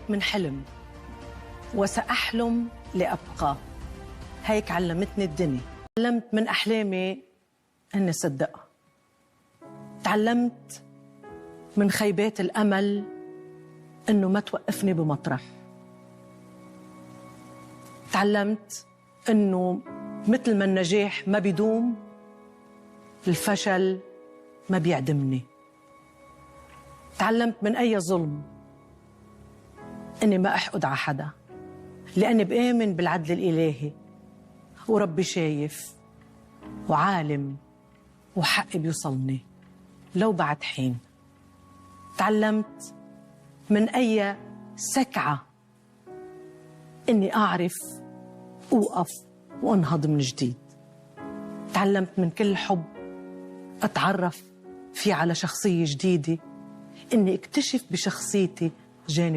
من حلم وسأحلم لأبقى. هيك علمتني الدنيا. تعلمت من أحلامي أني صدقها. تعلمت من خيبات الأمل أنه ما توقفني بمطرح. تعلمت أنه مثل ما النجاح ما بيدوم، الفشل ما بيعدمني. تعلمت من أي ظلم أني ما أحقد على حدا، لأني بآمن بالعدل الإلهي، وربي شايف وعالم وحقي بيوصلني لو بعد حين. تعلمت من أي سكعة إني أعرف أوقف وأنهض من جديد. تعلمت من كل حب أتعرف فيه على شخصية جديدة، إني اكتشف بشخصيتي جانب